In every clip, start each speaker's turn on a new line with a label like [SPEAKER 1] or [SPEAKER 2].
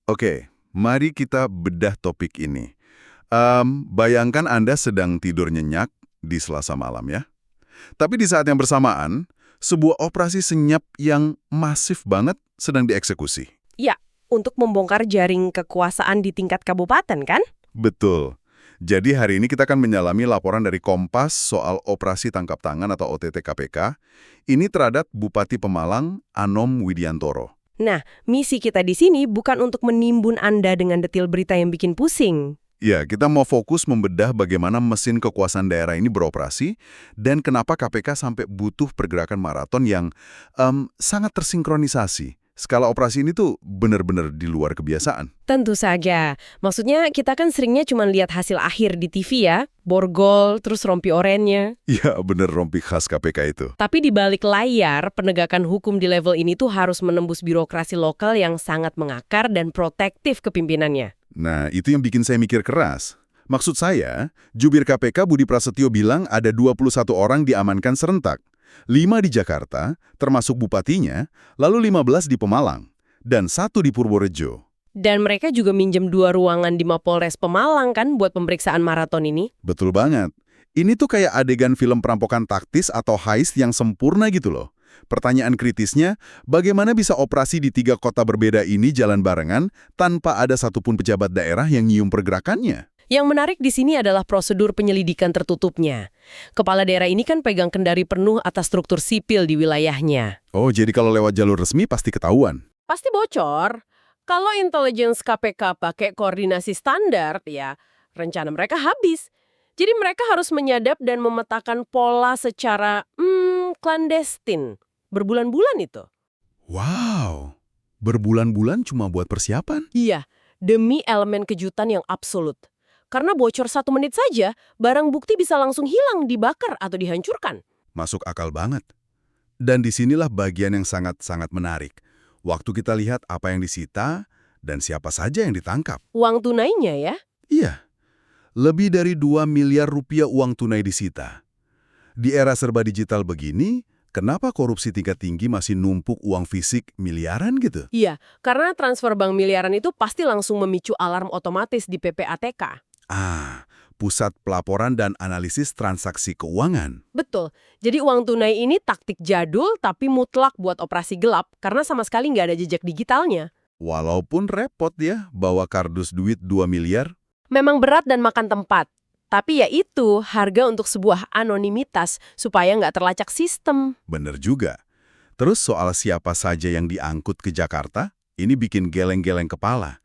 [SPEAKER 1] Oke, mari kita bedah topik ini. Bayangkan Anda sedang tidur nyenyak di Selasa malam ya. Tapi di saat yang bersamaan, sebuah operasi senyap yang masif banget sedang dieksekusi.
[SPEAKER 2] Ya, untuk membongkar jaring kekuasaan di tingkat kabupaten kan?
[SPEAKER 1] Betul. Jadi hari ini kita akan menyalami laporan dari Kompas soal operasi tangkap tangan atau OTT KPK. Ini terhadap Bupati Pemalang, Anom Widiantoro.
[SPEAKER 2] Nah, misi kita di sini bukan untuk menimbun Anda dengan detil berita yang bikin pusing.
[SPEAKER 1] Ya, kita mau fokus membedah bagaimana mesin kekuasaan daerah ini beroperasi dan kenapa KPK sampai butuh pergerakan maraton yang sangat tersinkronisasi. Skala operasi ini tuh benar-benar di luar kebiasaan.
[SPEAKER 2] Tentu saja. Maksudnya kita kan seringnya cuma lihat hasil akhir di TV ya. Borgol, terus rompi orennya.
[SPEAKER 1] Ya, bener rompi khas KPK itu.
[SPEAKER 2] Tapi di balik layar, penegakan hukum di level ini tuh harus menembus birokrasi lokal yang sangat mengakar dan protektif kepimpinannya.
[SPEAKER 1] Nah, itu yang bikin saya mikir keras. Maksud saya, jubir KPK Budi Prasetyo bilang ada 21 orang diamankan serentak. 5 di Jakarta, termasuk bupatinya, lalu 15 di Pemalang, dan 1 di Purworejo.
[SPEAKER 2] Dan mereka juga minjem 2 ruangan di Mapolres Pemalang kan buat pemeriksaan maraton ini.
[SPEAKER 1] Betul banget. Ini tuh kayak adegan film perampokan taktis atau heist yang sempurna gitu loh. Pertanyaan kritisnya, bagaimana bisa operasi di 3 kota berbeda ini jalan barengan tanpa ada satupun pejabat daerah yang nyium pergerakannya?
[SPEAKER 2] Yang menarik di sini adalah prosedur penyelidikan tertutupnya. Kepala daerah ini kan pegang kendali penuh atas struktur sipil di wilayahnya.
[SPEAKER 1] Oh, jadi kalau lewat jalur resmi pasti ketahuan.
[SPEAKER 2] Pasti bocor. Kalau intelligence KPK pakai koordinasi standar, ya rencana mereka habis. Jadi mereka harus menyadap dan memetakan pola secara klandestin. Berbulan-bulan itu.
[SPEAKER 1] Wow, berbulan-bulan cuma buat persiapan?
[SPEAKER 2] Iya, demi elemen kejutan yang absolut. Karena bocor 1 menit saja, barang bukti bisa langsung hilang, dibakar, atau dihancurkan.
[SPEAKER 1] Masuk akal banget. Dan disinilah bagian yang sangat-sangat menarik. Waktu kita lihat apa yang disita dan siapa saja yang ditangkap.
[SPEAKER 2] Uang tunainya ya?
[SPEAKER 1] Iya, lebih dari 2 miliar rupiah uang tunai disita. Di era serba digital begini, kenapa korupsi tingkat tinggi masih numpuk uang fisik miliaran gitu?
[SPEAKER 2] Iya, karena transfer bank miliaran itu pasti langsung memicu alarm otomatis di PPATK.
[SPEAKER 1] Pusat Pelaporan dan Analisis Transaksi Keuangan.
[SPEAKER 2] Betul. Jadi uang tunai ini taktik jadul tapi mutlak buat operasi gelap karena sama sekali nggak ada jejak digitalnya.
[SPEAKER 1] Walaupun repot ya bawa kardus duit 2 miliar.
[SPEAKER 2] Memang berat dan makan tempat. Tapi ya itu harga untuk sebuah anonimitas supaya nggak terlacak sistem.
[SPEAKER 1] Bener juga. Terus soal siapa saja yang diangkut ke Jakarta, ini bikin geleng-geleng kepala.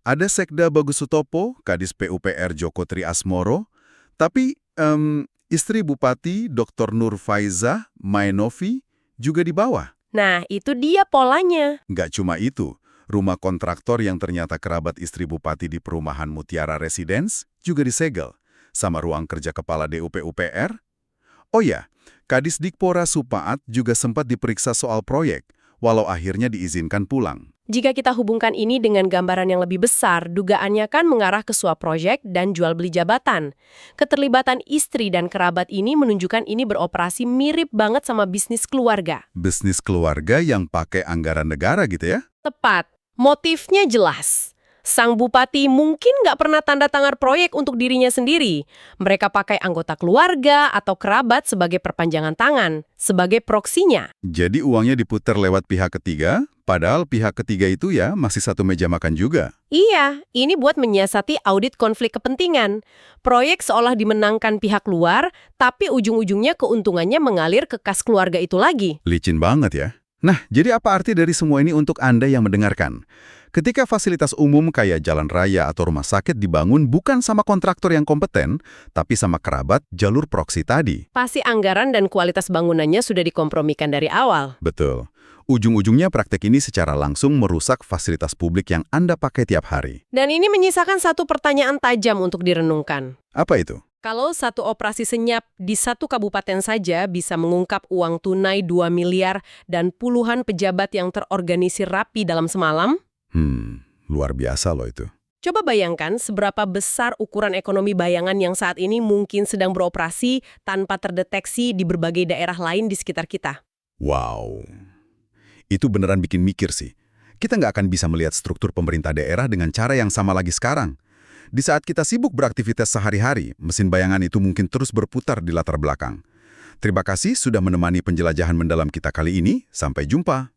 [SPEAKER 1] Ada Sekda Bagus Sutopo, Kadis PUPR Joko Tri Asmoro, tapi istri Bupati Dr. Nur Faiza Maenovi juga di bawah.
[SPEAKER 2] Nah, itu dia polanya.
[SPEAKER 1] Nggak cuma itu, rumah kontraktor yang ternyata kerabat istri Bupati di perumahan Mutiara Residence juga disegel, sama ruang kerja Kepala DUP-UPR. Oh ya, Kadis Dikpora Supaat juga sempat diperiksa soal proyek, walau akhirnya diizinkan pulang.
[SPEAKER 2] Jika kita hubungkan ini dengan gambaran yang lebih besar, dugaannya kan mengarah ke suap proyek dan jual beli jabatan. Keterlibatan istri dan kerabat ini menunjukkan ini beroperasi mirip banget sama bisnis keluarga.
[SPEAKER 1] Bisnis keluarga yang pakai anggaran negara gitu ya?
[SPEAKER 2] Tepat. Motifnya jelas. Sang bupati mungkin nggak pernah tanda tangan proyek untuk dirinya sendiri. Mereka pakai anggota keluarga atau kerabat sebagai perpanjangan tangan, sebagai proksinya.
[SPEAKER 1] Jadi uangnya diputar lewat pihak ketiga, padahal pihak ketiga itu ya masih satu meja makan juga.
[SPEAKER 2] Iya, ini buat menyiasati audit konflik kepentingan. Proyek seolah dimenangkan pihak luar, tapi ujung-ujungnya keuntungannya mengalir ke kas keluarga itu lagi.
[SPEAKER 1] Licin banget ya. Nah, jadi apa arti dari semua ini untuk Anda yang mendengarkan? Ketika fasilitas umum kayak jalan raya atau rumah sakit dibangun bukan sama kontraktor yang kompeten, tapi sama kerabat jalur proksi tadi.
[SPEAKER 2] Pasti anggaran dan kualitas bangunannya sudah dikompromikan dari awal.
[SPEAKER 1] Betul. Ujung-ujungnya praktek ini secara langsung merusak fasilitas publik yang Anda pakai tiap hari.
[SPEAKER 2] Dan ini menyisakan satu pertanyaan tajam untuk direnungkan.
[SPEAKER 1] Apa itu?
[SPEAKER 2] Kalau satu operasi senyap di satu kabupaten saja bisa mengungkap uang tunai 2 miliar dan puluhan pejabat yang terorganisir rapi dalam semalam,
[SPEAKER 1] Luar biasa loh itu.
[SPEAKER 2] coba bayangkan seberapa besar ukuran ekonomi bayangan yang saat ini mungkin sedang beroperasi tanpa terdeteksi di berbagai daerah lain di sekitar kita.
[SPEAKER 1] Wow. Itu beneran bikin mikir sih. kita nggak akan bisa melihat struktur pemerintah daerah dengan cara yang sama lagi sekarang. Di saat kita sibuk beraktivitas sehari-hari, mesin bayangan itu mungkin terus berputar di latar belakang. Terima kasih sudah menemani penjelajahan mendalam kita kali ini. Sampai jumpa.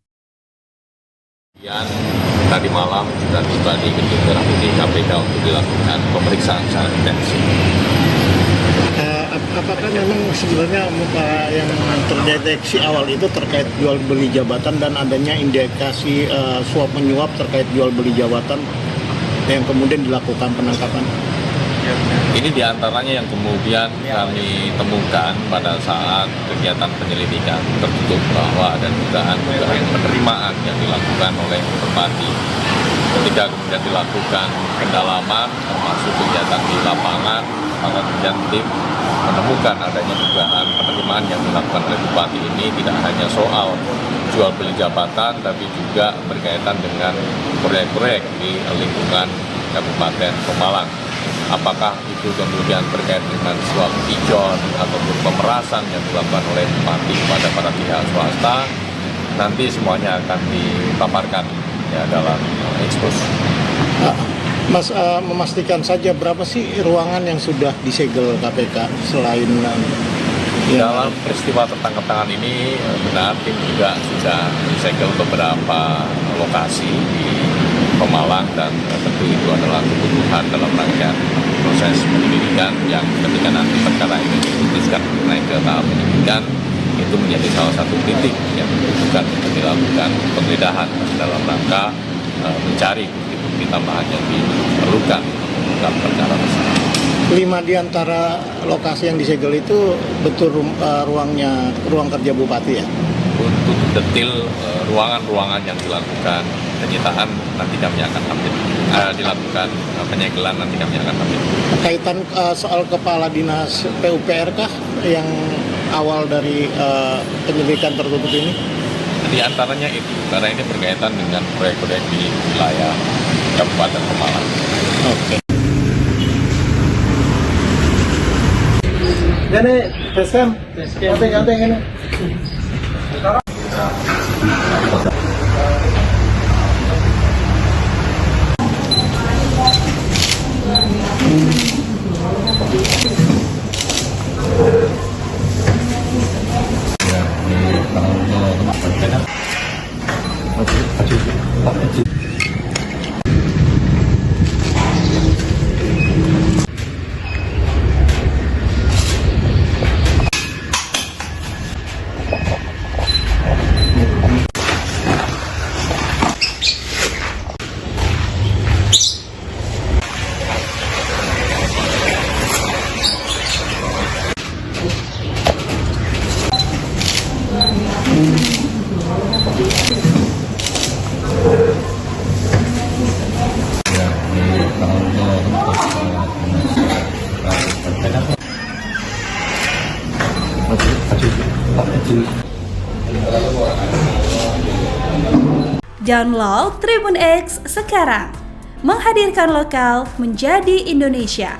[SPEAKER 3] Tadi malam sudah tiba di Gedung Merah Putih KPK untuk dilakukan pemeriksaan secara intensif.
[SPEAKER 4] Apakah memang sebenarnya yang terdeteksi awal itu terkait jual beli jabatan dan adanya indikasi suap menyuap terkait jual beli jabatan yang kemudian dilakukan penangkapan?
[SPEAKER 3] Ini diantaranya yang kemudian kami temukan pada saat kegiatan penyelidikan tertutup bahwa ada dugaan penerimaan yang dilakukan oleh Bupati. Ketika kemudian dilakukan pendalaman termasuk kegiatan di lapangan, maka kemudian tim menemukan adanya dugaan penerimaan yang dilakukan oleh Bupati ini tidak hanya soal jual beli jabatan, tapi juga berkaitan dengan proyek-proyek di lingkungan Kabupaten Pemalang. Apakah itu kemudian terkait dengan suap ijon ataupun pemerasan yang dilakukan oleh Bupati kepada para pihak swasta, nanti semuanya akan dipaparkan ya dalam ekspos.
[SPEAKER 4] Mas, memastikan saja berapa sih ruangan yang sudah disegel KPK selain
[SPEAKER 3] dalam peristiwa tertangkap tangan ini benar tim juga sudah disegel beberapa lokasi di Pemalang dan tentu itu adalah kebutuhan dalam rangkaian proses penyelidikan yang ketika nanti perkara ini diputuskan naik ke tahap penyidikan itu menjadi salah satu titik yang dibutuhkan untuk dilakukan penggeledahan dalam rangka mencari bukti-bukti tambahan yang diperlukan dalam perkara tersebut.
[SPEAKER 4] 5 di antara lokasi yang disegel itu betul ruang kerja Bupati ya?
[SPEAKER 3] Untuk detail ruangan-ruangan yang dilakukan penyitaan nanti kami akan update, dilakukan penyegelan nanti kami akan update.
[SPEAKER 4] Kaitan soal Kepala Dinas PUPR kah yang awal dari penyelidikan tertutup ini?
[SPEAKER 3] Di antaranya itu, karena ini berkaitan dengan proyek-proyek di wilayah Kabupaten Pemalang.
[SPEAKER 4] Oke.
[SPEAKER 5] Ini facecam, nyanteng ini.
[SPEAKER 6] Download Tribun X sekarang, menghadirkan lokal menjadi Indonesia.